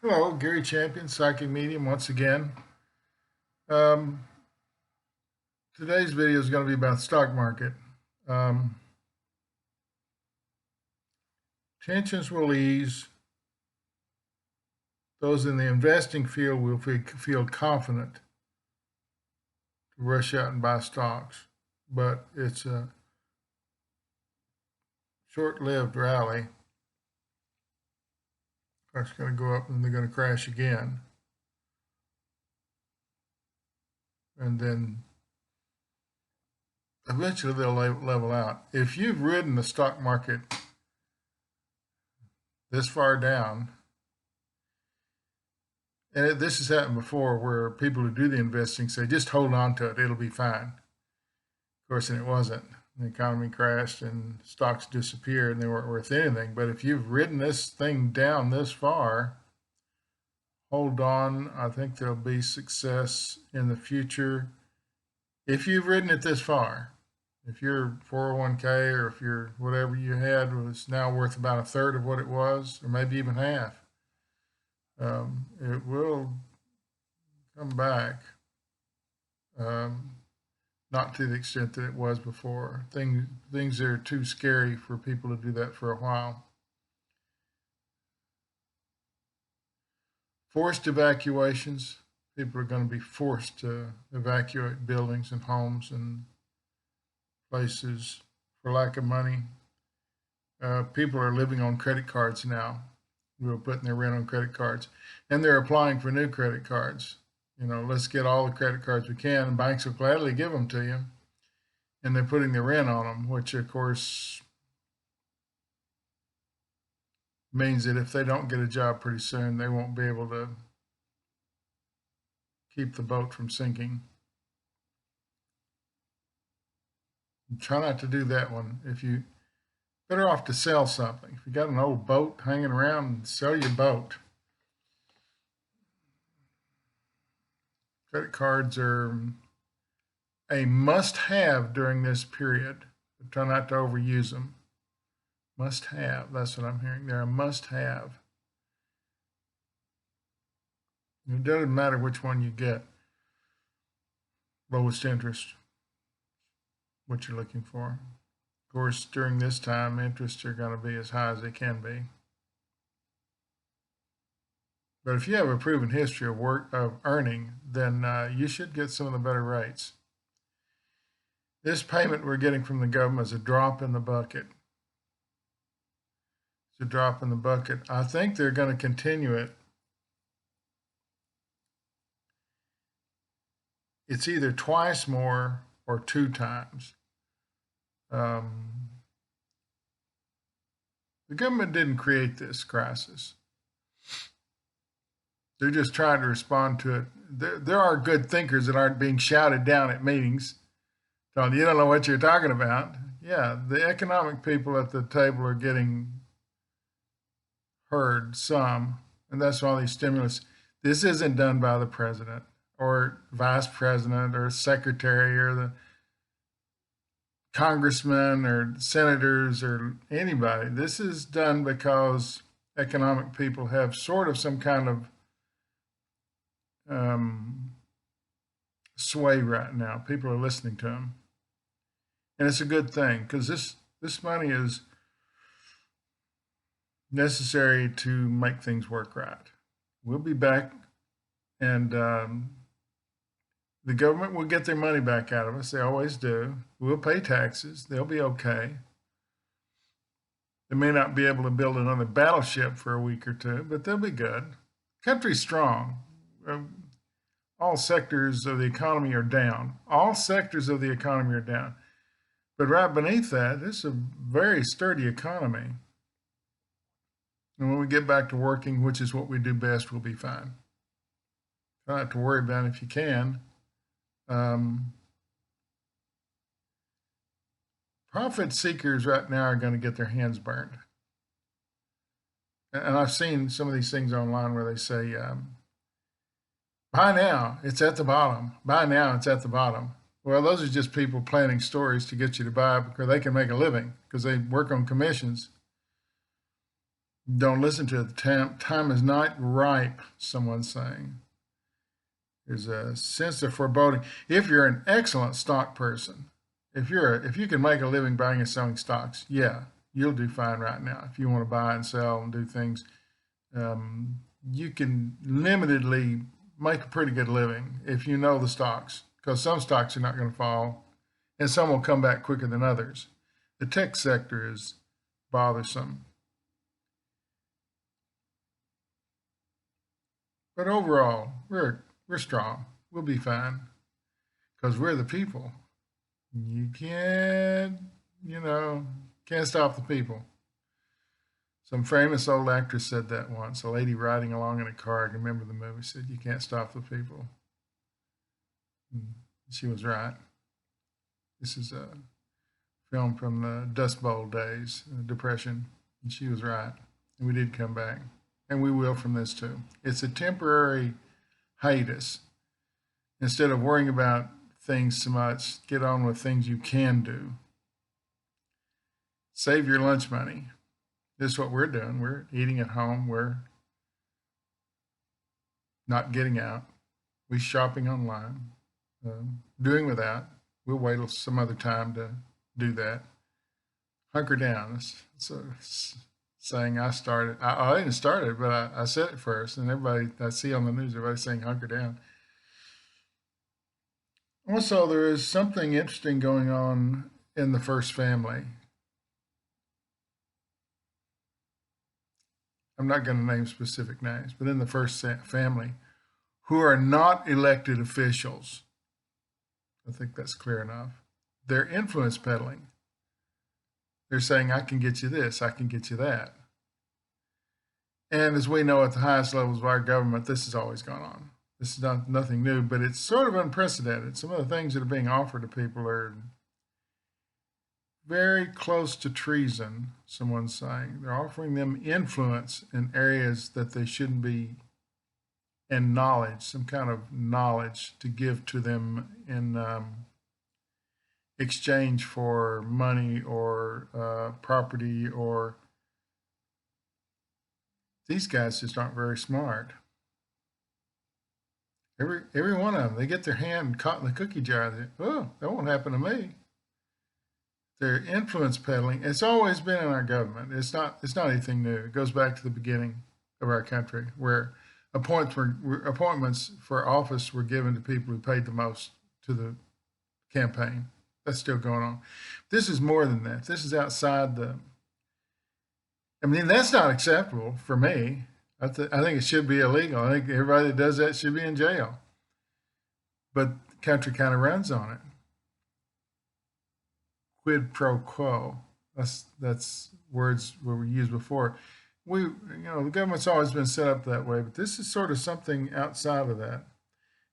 Hello, Gary Champion, Psychic Medium, once again. Um, Today's video is going to be about the stock market. Um, Tensions will ease. Those in the investing field will feel confident to rush out and buy stocks, but it's a short-lived rally. It's going to go up and they're going to crash again. And then eventually they'll level out. If you've ridden the stock market this far down, and this has happened before where people who do the investing say, just hold on to it, it'll be fine. Of course, and it wasn't. The economy crashed and stocks disappeared and they weren't worth anything. But if you've ridden this thing down this far, hold on. I think there'll be success in the future. If you've ridden it this far, if your 401k or if your whatever you had was now worth about a third of what it was, or maybe even half, it will come back. Not to the extent that it was before. Things are too scary for people to do that for a while. Forced evacuations. People are going to be forced to evacuate buildings and homes and places for lack of money. People are living on credit cards now. We're putting their rent on credit cards, and they're applying for new credit cards. Let's get all the credit cards we can, and banks will gladly give them to you. And they're putting the rent on them, which of course means that if they don't get a job pretty soon, they won't be able to keep the boat from sinking. Try not to do that one. If you better off to sell something. If you got an old boat hanging around, sell your boat. Credit cards are a must-have during this period. But try not to overuse them. Must-have. That's what I'm hearing. They're a must-have. It doesn't matter which one you get. Lowest interest, what you're looking for. Of course, during this time, interests are going to be as high as they can be. But if you have a proven history of earning, then you should get some of the better rates. This payment we're getting from the government is a drop in the bucket. It's a drop in the bucket. I think they're going to continue it. It's either twice more or 2 times. The government didn't create this crisis. They're just trying to respond to it. There are good thinkers that aren't being shouted down at meetings, telling you don't know what you're talking about. Yeah, the economic people at the table are getting heard some, and that's all these stimulus. This isn't done by the president or vice president or secretary or the congressmen or senators or anybody. This is done because economic people have sort of some kind of sway right now. People are listening to them, and it's a good thing because this money is necessary to make things work right. We'll be back, and the government will get their money back out of us. They always do. We'll pay taxes. They'll be okay. They may not be able to build another battleship for a week or two, but they'll be good. Country's strong. All sectors of the economy are down. All sectors of the economy are down. But right beneath that, it's a very sturdy economy. And when we get back to working, which is what we do best, we'll be fine. Try not to worry about it if you can. Profit seekers right now are going to get their hands burned. And I've seen some of these things online where they say, buy now, it's at the bottom. Buy now, it's at the bottom. Well, those are just people planning stories to get you to buy because they can make a living because they work on commissions. Don't listen to it. Time is not ripe, someone's saying. There's a sense of foreboding. If you're an excellent stock person, if you can make a living buying and selling stocks, yeah, you'll do fine right now. If you want to buy and sell and do things, you can limitedly make a pretty good living if you know the stocks, because some stocks are not going to fall and some will come back quicker than others. The tech sector is bothersome. But overall, we're strong. We'll be fine because we're the people. You can't, you know, can't stop the people. Some famous old actress said that once. A lady riding along in a car, I remember the movie, said, "You can't stop the people." And she was right. This is a film from the Dust Bowl days, Depression, and she was right. And we did come back, and we will from this too. It's a temporary hiatus. Instead of worrying about things so much, get on with things you can do. Save your lunch money. This is what we're doing. We're eating at home. We're not getting out. We're shopping online, doing without. We'll wait till some other time to do that. Hunker down. It's a saying I started. I didn't start it, but I said it first. And everybody I see on the news, everybody's saying hunker down. Also, there is something interesting going on in the first family. I'm not going to name specific names, but in the first family, who are not elected officials. I think that's clear enough. They're influence peddling. They're saying, I can get you this, I can get you that. And as we know at the highest levels of our government, this has always gone on. This is nothing new, but it's sort of unprecedented. Some of the things that are being offered to people are very close to treason, someone's saying. They're offering them influence in areas that they shouldn't be, and knowledge, some kind of knowledge to give to them in exchange for money or property. Or these guys just aren't very smart. Every one of them, they get their hand caught in the cookie jar. They, oh, that won't happen to me. They're influence peddling. It's always been in our government. It's not anything new. It goes back to the beginning of our country, where appointments for office were given to people who paid the most to the campaign. That's still going on. This is more than that. This is outside the. I mean, that's not acceptable for me. I think it should be illegal. I think everybody that does that should be in jail. But the country kind of runs on it. Quid pro quo. That's words were used before. The government's always been set up that way, but this is sort of something outside of that.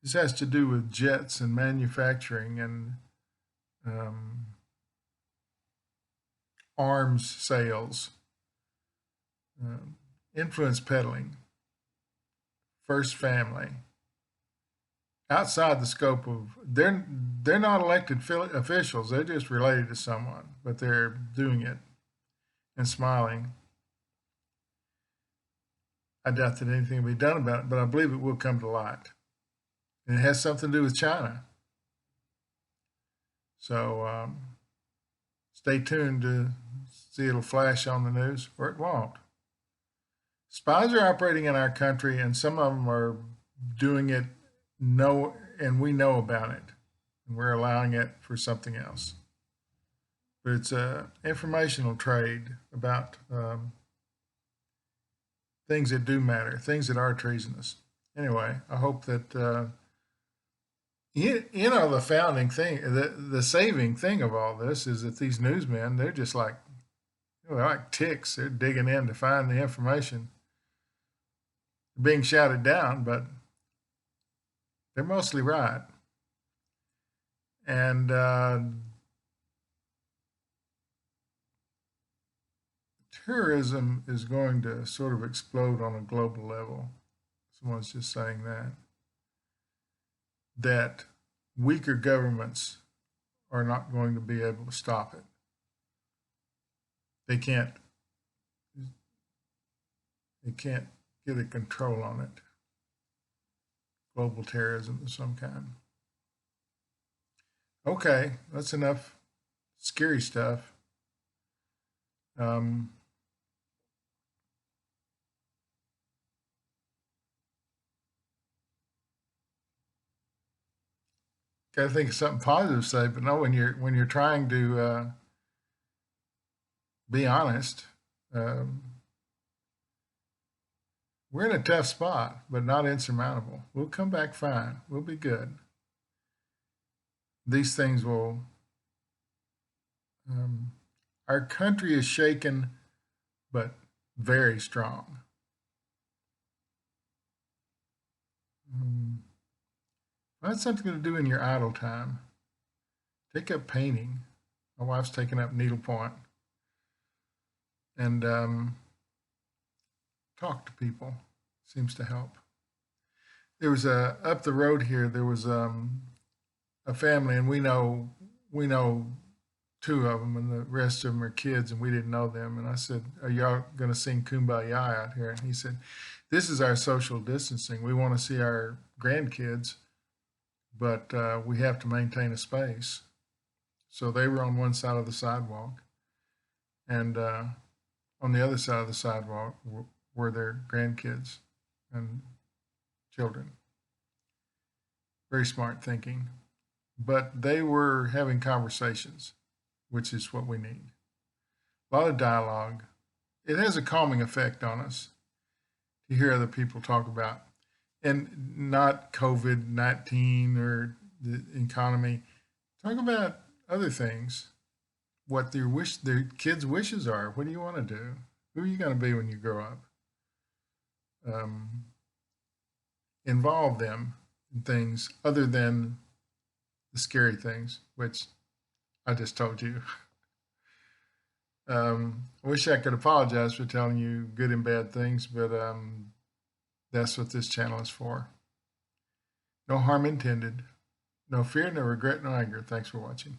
This has to do with jets and manufacturing and arms sales, influence peddling, first family. Outside the scope of they're not elected officials. They're just related to someone, but they're doing it and smiling. I doubt that anything will be done about it, but I believe it will come to light. And it has something to do with China. So stay tuned to see it'll flash on the news, or it won't. Spies are operating in our country, and some of them are doing it and we know about it, and we're allowing it for something else. But it's an informational trade about things that do matter, things that are treasonous. Anyway, I hope that the founding thing, the saving thing of all this is that these newsmen, they're just they're like ticks. They're digging in to find the information, being shouted down, but they're mostly right. And terrorism is going to sort of explode on a global level. Someone's just saying that weaker governments are not going to be able to stop it. They can't. They can't get a control on it. Global terrorism of some kind. Okay, that's enough scary stuff. Um, Got to think of something positive to say, but no, when you're trying to be honest, um, we're in a tough spot, but not insurmountable. We'll come back fine. We'll be good. These things will. Our country is shaken, but very strong. Find something to do in your idle time. Take up painting. My wife's taken up needlepoint, and talk to people. Seems to help. There was a up the road here. There was a family, and we know two of them, and the rest of them are kids, and we didn't know them. And I said, "Are y'all going to sing Kumbaya out here?" And he said, "This is our social distancing. We want to see our grandkids, but we have to maintain a space." So they were on one side of the sidewalk, and on the other side of the sidewalk were their grandkids and children. Very smart thinking. But they were having conversations, which is what we need. A lot of dialogue. It has a calming effect on us to hear other people talk about, and not COVID-19 or the economy. Talk about other things. What their kids' wishes are. What do you want to do? Who are you going to be when you grow up? Involve them in things other than the scary things, which I just told you. I wish I could apologize for telling you good and bad things, but that's what this channel is for. No harm intended. No fear, no regret, no anger. Thanks for watching.